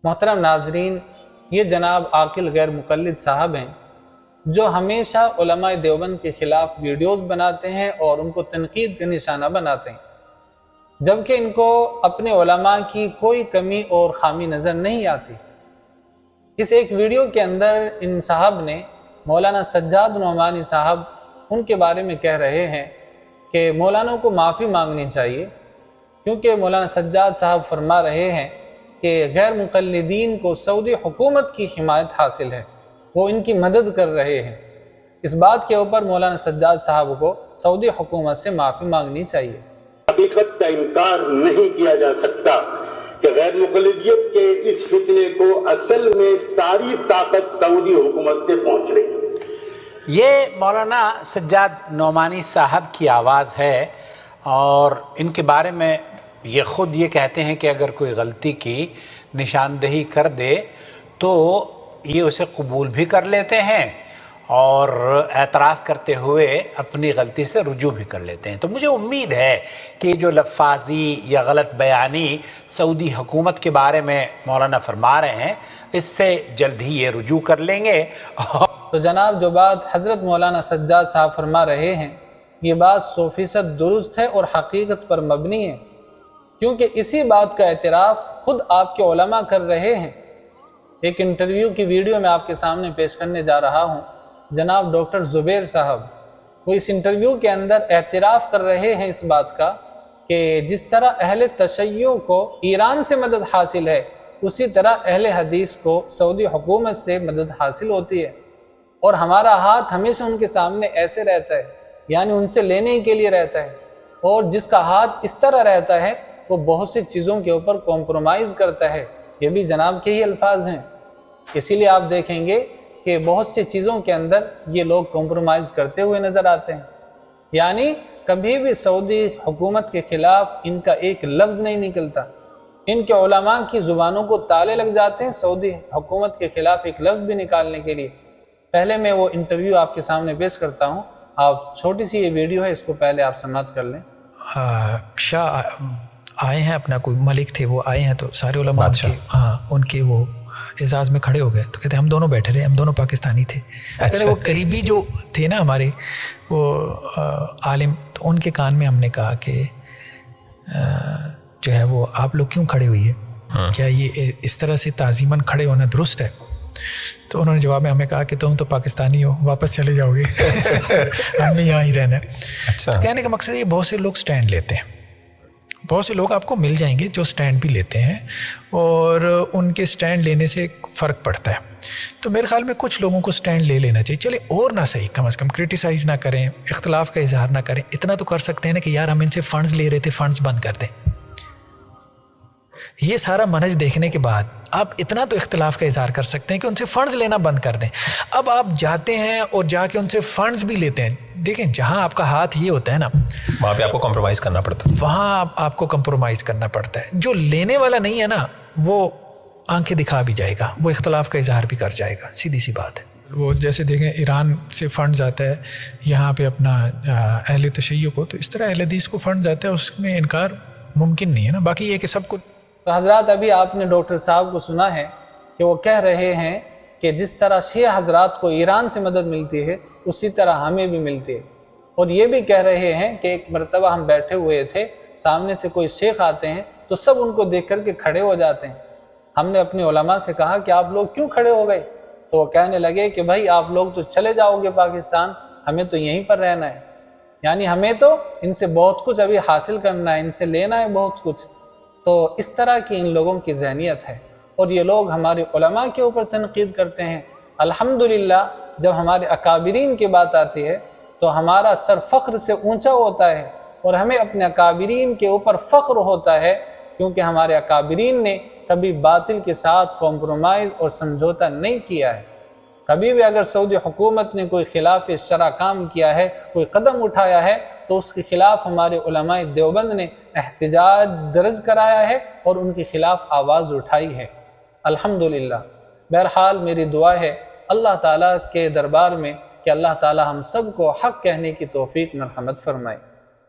محترم ناظرین، یہ جناب عاقل غیر مقلد صاحب ہیں جو ہمیشہ علماء دیوبند کے خلاف ویڈیوز بناتے ہیں اور ان کو تنقید کا نشانہ بناتے ہیں، جبکہ ان کو اپنے علماء کی کوئی کمی اور خامی نظر نہیں آتی۔ اس ایک ویڈیو کے اندر ان صاحب نے مولانا سجاد نعمانی صاحب ان کے بارے میں کہہ رہے ہیں کہ مولانا کو معافی مانگنی چاہیے، کیونکہ مولانا سجاد صاحب فرما رہے ہیں کہ غیر مقلدین کو سعودی حکومت کی حمایت حاصل ہے، وہ ان کی مدد کر رہے ہیں۔ اس بات کے اوپر مولانا سجاد صاحب کو سعودی حکومت سے معافی مانگنی چاہیے۔ حقیقت کا انکار نہیں کیا جا سکتا کہ غیر مقلدیت کے اس فتنے کو اصل میں ساری طاقت سعودی حکومت سے پہنچ رہی ہے۔ یہ مولانا سجاد نعمانی صاحب کی آواز ہے، اور ان کے بارے میں یہ خود یہ کہتے ہیں کہ اگر کوئی غلطی کی نشاندہی کر دے تو یہ اسے قبول بھی کر لیتے ہیں اور اعتراف کرتے ہوئے اپنی غلطی سے رجوع بھی کر لیتے ہیں۔ تو مجھے امید ہے کہ جو لفاظی یا غلط بیانی سعودی حکومت کے بارے میں مولانا فرما رہے ہیں، اس سے جلد ہی یہ رجوع کر لیں گے۔ تو جناب، جو بات حضرت مولانا سجاد صاحب فرما رہے ہیں، یہ بات 100% درست ہے اور حقیقت پر مبنی ہے، کیونکہ اسی بات کا اعتراف خود آپ کے علماء کر رہے ہیں۔ ایک انٹرویو کی ویڈیو میں آپ کے سامنے پیش کرنے جا رہا ہوں، جناب ڈاکٹر زبیر صاحب وہ اس انٹرویو کے اندر اعتراف کر رہے ہیں اس بات کا کہ جس طرح اہل تشیع کو ایران سے مدد حاصل ہے، اسی طرح اہل حدیث کو سعودی حکومت سے مدد حاصل ہوتی ہے، اور ہمارا ہاتھ ہمیشہ ان کے سامنے ایسے رہتا ہے، یعنی ان سے لینے کے لیے رہتا ہے، اور جس کا ہاتھ اس طرح رہتا ہے وہ بہت سی چیزوں کے اوپر کمپرومائز کرتا ہے۔ یہ بھی جناب کے ہی الفاظ ہیں، اسی لیے آپ دیکھیں گے کہ بہت سی چیزوں کے اندر یہ لوگ کمپرومائز کرتے ہوئے نظر آتے ہیں، یعنی کبھی بھی سعودی حکومت کے خلاف ان کا ایک لفظ نہیں نکلتا۔ ان کے علماء کی زبانوں کو تالے لگ جاتے ہیں سعودی حکومت کے خلاف ایک لفظ بھی نکالنے کے لیے۔ پہلے میں وہ انٹرویو آپ کے سامنے پیش کرتا ہوں، آپ چھوٹی سی یہ ویڈیو ہے، اس کو پہلے آپ سماعت کر لیں۔ شاہ آئے ہیں، اپنا کوئی ملک تھے، وہ آئے ہیں تو سارے علماء ان کے وہ اعزاز میں کھڑے ہو گئے، تو کہتے ہیں ہم دونوں بیٹھے رہے، ہم دونوں پاکستانی تھے۔ کہتے وہ قریبی جو تھے نا ہمارے وہ عالم، تو ان کے کان میں ہم نے کہا کہ جو ہے وہ آپ لوگ کیوں کھڑے ہوئی ہے، کیا یہ اس طرح سے تعظیماً کھڑے ہونا درست ہے؟ تو انہوں نے جواب میں ہمیں کہا کہ تم تو پاکستانی ہو، واپس چلے جاؤ گے، ہم نے یہاں ہی رہنا ہے۔ تو کہنے کا مقصد یہ بہت سے لوگ سٹینڈ لیتے ہیں، بہت سے لوگ آپ کو مل جائیں گے جو سٹینڈ بھی لیتے ہیں، اور ان کے سٹینڈ لینے سے فرق پڑتا ہے۔ تو میرے خیال میں کچھ لوگوں کو سٹینڈ لے لینا چاہیے، چلے اور نہ صحیح، کم از کم کرٹیسائز نہ کریں، اختلاف کا اظہار نہ کریں، اتنا تو کر سکتے ہیں نا کہ یار ہم ان سے فنڈز لے رہے تھے، فنڈز بند کر دیں۔ یہ سارا منہج دیکھنے کے بعد آپ اتنا تو اختلاف کا اظہار کر سکتے ہیں کہ ان سے فنڈز لینا بند کر دیں۔ اب آپ جاتے ہیں اور جا کے ان سے فنڈز بھی لیتے ہیں، دیکھیں جہاں آپ کا ہاتھ یہ ہوتا ہے نا، وہاں پہ آپ کو کمپرومائز کرنا پڑتا ہے، وہاں آپ کو کمپرومائز کرنا پڑتا ہے۔ جو لینے والا نہیں ہے نا، وہ آنکھیں دکھا بھی جائے گا، وہ اختلاف کا اظہار بھی کر جائے گا، سیدھی سی بات ہے۔ وہ جیسے دیکھیں ایران سے فنڈز آتا ہے یہاں پہ اپنا اہل تشیع کو، تو اس طرح اہل حدیث کو فنڈز آتا ہے، اس میں انکار ممکن نہیں ہے نا۔ باقی یہ کہ سب کو تو حضرات، ابھی آپ نے ڈاکٹر صاحب کو سنا ہے کہ وہ کہہ رہے ہیں کہ جس طرح شیعہ حضرات کو ایران سے مدد ملتی ہے، اسی طرح ہمیں بھی ملتی ہے، اور یہ بھی کہہ رہے ہیں کہ ایک مرتبہ ہم بیٹھے ہوئے تھے، سامنے سے کوئی شیخ آتے ہیں تو سب ان کو دیکھ کر کے کھڑے ہو جاتے ہیں۔ ہم نے اپنے علماء سے کہا کہ آپ لوگ کیوں کھڑے ہو گئے؟ تو وہ کہنے لگے کہ بھائی آپ لوگ تو چلے جاؤ گے پاکستان، ہمیں تو یہیں پر رہنا ہے، یعنی ہمیں تو ان سے بہت کچھ ابھی حاصل کرنا ہے، ان سے لینا ہے بہت کچھ۔ تو اس طرح کی ان لوگوں کی ذہنیت ہے، اور یہ لوگ ہمارے علماء کے اوپر تنقید کرتے ہیں۔ الحمدللہ جب ہمارے اکابرین کی بات آتی ہے تو ہمارا سر فخر سے اونچا ہوتا ہے، اور ہمیں اپنے اکابرین کے اوپر فخر ہوتا ہے، کیونکہ ہمارے اکابرین نے کبھی باطل کے ساتھ کمپرومائز اور سمجھوتا نہیں کیا ہے۔ کبھی بھی اگر سعودی حکومت نے کوئی خلاف شرع کام کیا ہے، کوئی قدم اٹھایا ہے، تو اس کے خلاف ہمارے علماء دیوبند نے احتجاج درج کرایا ہے اور ان کے خلاف آواز اٹھائی ہے، الحمدللہ۔ بہرحال میری دعا ہے اللہ تعالیٰ کے دربار میں کہ اللہ تعالیٰ ہم سب کو حق کہنے کی توفیق مرحمت فرمائے۔